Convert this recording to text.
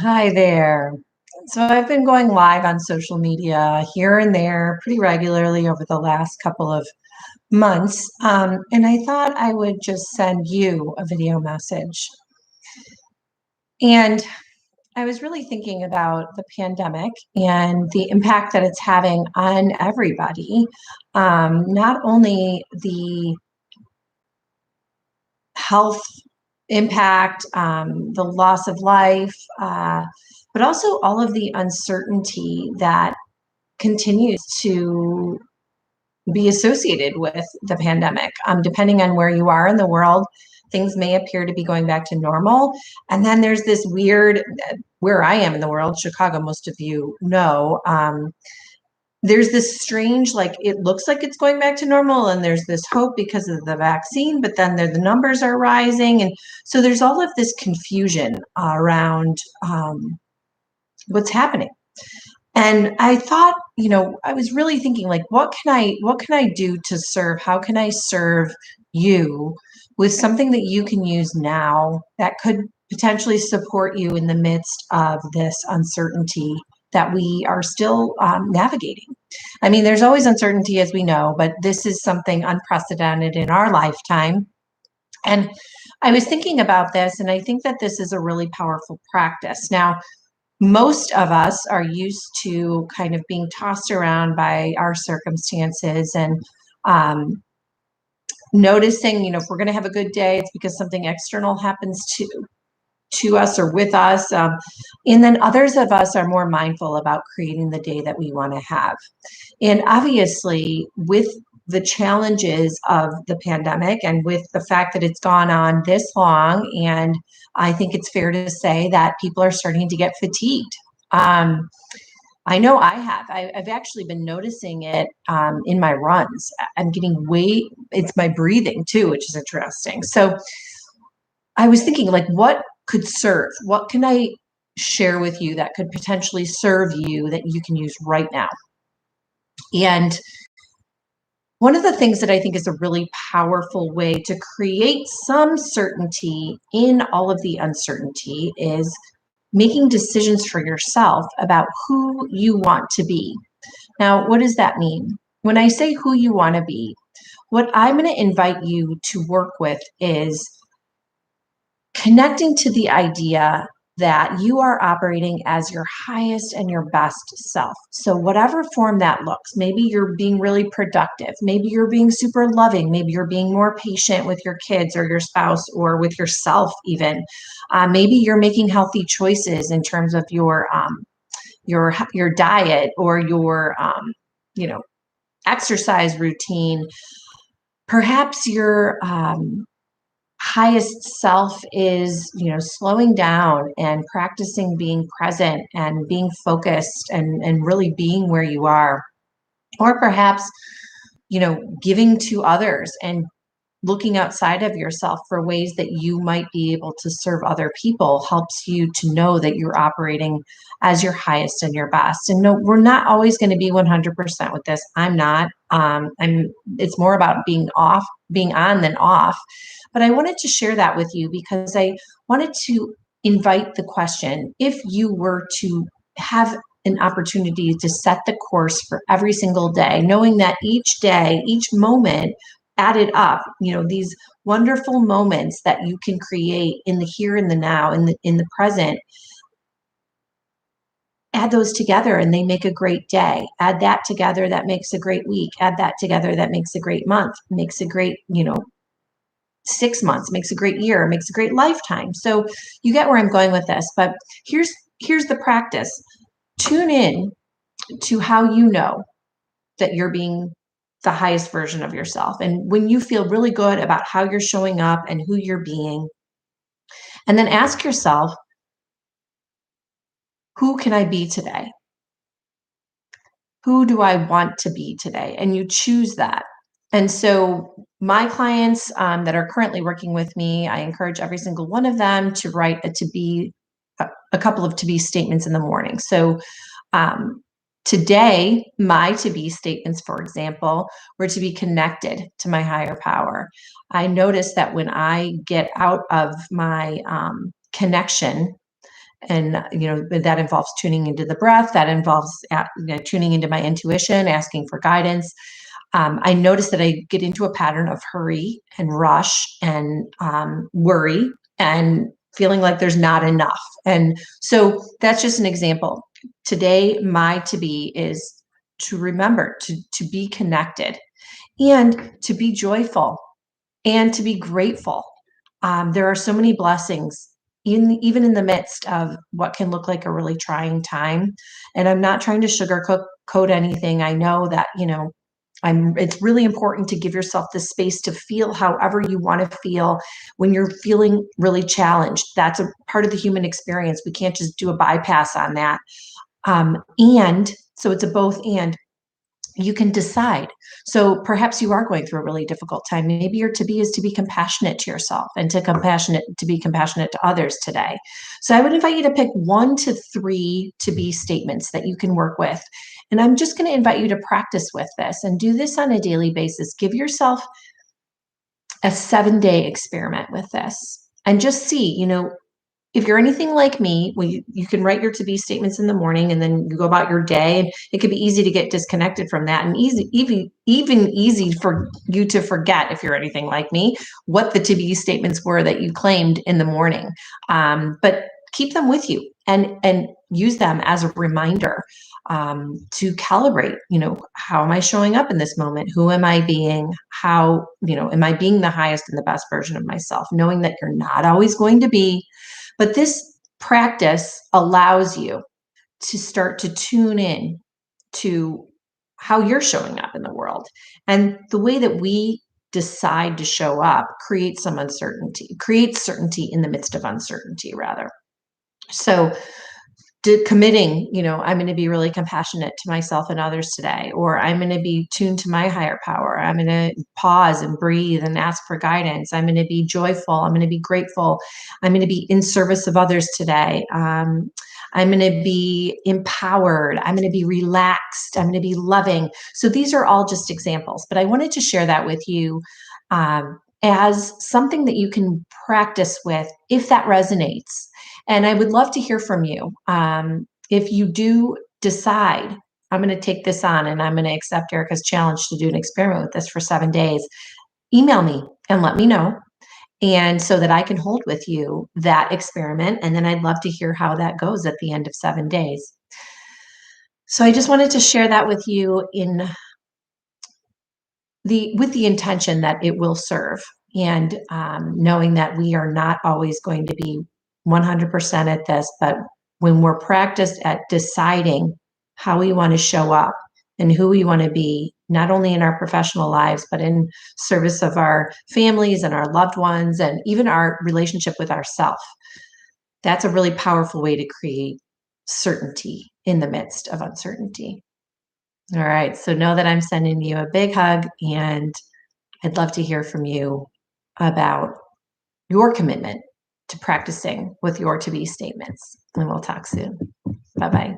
Hi there. So I've been going live on social media here and there pretty regularly over the last couple of months. And I thought I would just send you a video message. And I was really thinking about the pandemic and the impact that it's having on everybody. Not only the health impact, the loss of life, but also all of the uncertainty that continues to be associated with the pandemic. Depending on where you are in the world, things may appear to be going back to normal. And then there's this weird, where I am in the world, Chicago, most of you know, there's this strange, like it looks like it's going back to normal, and there's this hope because of the vaccine, but then the numbers are rising. And so there's all of this confusion around what's happening. And I thought, I was really thinking like, what can I do to serve? How can I serve you with something that you can use now that could potentially support you in the midst of this uncertainty that we are still navigating? I mean, there's always uncertainty, as we know, but this is something unprecedented in our lifetime. And I was thinking about this, and I think that this is a really powerful practice. Now, most of us are used to kind of being tossed around by our circumstances and noticing, if we're going to have a good day, it's because something external happens to us or with us. And then others of us are more mindful about creating the day that we want to have. And obviously, with the challenges of the pandemic and with the fact that it's gone on this long, and I think it's fair to say that people are starting to get fatigued. Um, I know I have. I've actually been noticing it in my runs. I'm getting it's my breathing too, which is interesting. So I was thinking, like, what could serve? What can I share with you that could potentially serve you that you can use right now? And one of the things that I think is a really powerful way to create some certainty in all of the uncertainty is making decisions for yourself about who you want to be. Now, what does that mean? When I say who you want to be, what I'm going to invite you to work with is connecting to the idea that you are operating as your highest and your best self. So, whatever form that looks, maybe you're being really productive, maybe you're being super loving, maybe you're being more patient with your kids or your spouse or with yourself, even. Maybe you're making healthy choices in terms of your diet or your you know exercise routine. Perhaps your highest self is, slowing down and practicing being present and being focused and really being where you are. Or perhaps, giving to others and looking outside of yourself for ways that you might be able to serve other people helps you to know that you're operating as your highest and your best. And no, we're not always going to be 100% with this. I'm not. It's more about being on than off. But I wanted to share that with you because I wanted to invite the question, if you were to have an opportunity to set the course for every single day, knowing that each day, each moment added up, these wonderful moments that you can create in the here and the now, in the present, add those together and they make a great day. Add that together, that makes a great week. Add that together, that makes a great month, makes a great, 6 months, makes a great year, makes a great lifetime. So you get where I'm going with this. But here's the practice. Tune in to how you know that you're being the highest version of yourself. And when you feel really good about how you're showing up and who you're being, and then ask yourself, who can I be today? Who do I want to be today? And you choose that. And so, my clients that are currently working with me, I encourage every single one of them to write a couple of to be statements in the morning. So, um, today, my to be statements, for example, were to be connected to my higher power. I notice that when I get out of my connection And, that involves tuning into the breath, that involves tuning into my intuition, asking for guidance. I notice that I get into a pattern of hurry and rush and worry and feeling like there's not enough. And so that's just an example. Today, my to be is to remember to be connected and to be joyful and to be grateful. There are so many blessings even in the midst of what can look like a really trying time. And I'm not trying to sugarcoat anything. I know that, it's really important to give yourself the space to feel however you want to feel when you're feeling really challenged. That's a part of the human experience. We can't just do a bypass on that. And so it's a both and. You can decide. So perhaps you are going through a really difficult time. Maybe your to be is to be compassionate to yourself and to be compassionate to others today. So I would invite you to pick 1 to 3 to be statements that you can work with. And I'm just going to invite you to practice with this and do this on a daily basis. Give yourself a 7-day experiment with this and just see, if you're anything like me, well, you can write your to be statements in the morning and then you go about your day. And it can be easy to get disconnected from that and even easy for you to forget, if you're anything like me, what the to be statements were that you claimed in the morning. But keep them with you and use them as a reminder to calibrate, how am I showing up in this moment? Who am I being? How, am I being the highest and the best version of myself? Knowing that you're not always going to be. But this practice allows you to start to tune in to how you're showing up in the world. And the way that we decide to show up creates certainty in the midst of uncertainty, rather. So committing, I'm going to be really compassionate to myself and others today, or I'm going to be tuned to my higher power. I'm going to pause and breathe and ask for guidance. I'm going to be joyful. I'm going to be grateful. I'm going to be in service of others today. I'm going to be empowered. I'm going to be relaxed. I'm going to be loving. So these are all just examples, but I wanted to share that with you as something that you can practice with if that resonates. And I would love to hear from you. If you do decide, I'm going to take this on and I'm going to accept Erica's challenge to do an experiment with this for 7 days, email me and let me know. And so that I can hold with you that experiment. And then I'd love to hear how that goes at the end of 7 days. So I just wanted to share that with you with the intention that it will serve, and knowing that we are not always going to be 100% at this, but when we're practiced at deciding how we want to show up and who we want to be, not only in our professional lives, but in service of our families and our loved ones, and even our relationship with ourself, that's a really powerful way to create certainty in the midst of uncertainty. All right. So know that I'm sending you a big hug, and I'd love to hear from you about your commitment to practicing with your to be statements. And we'll talk soon. Bye bye.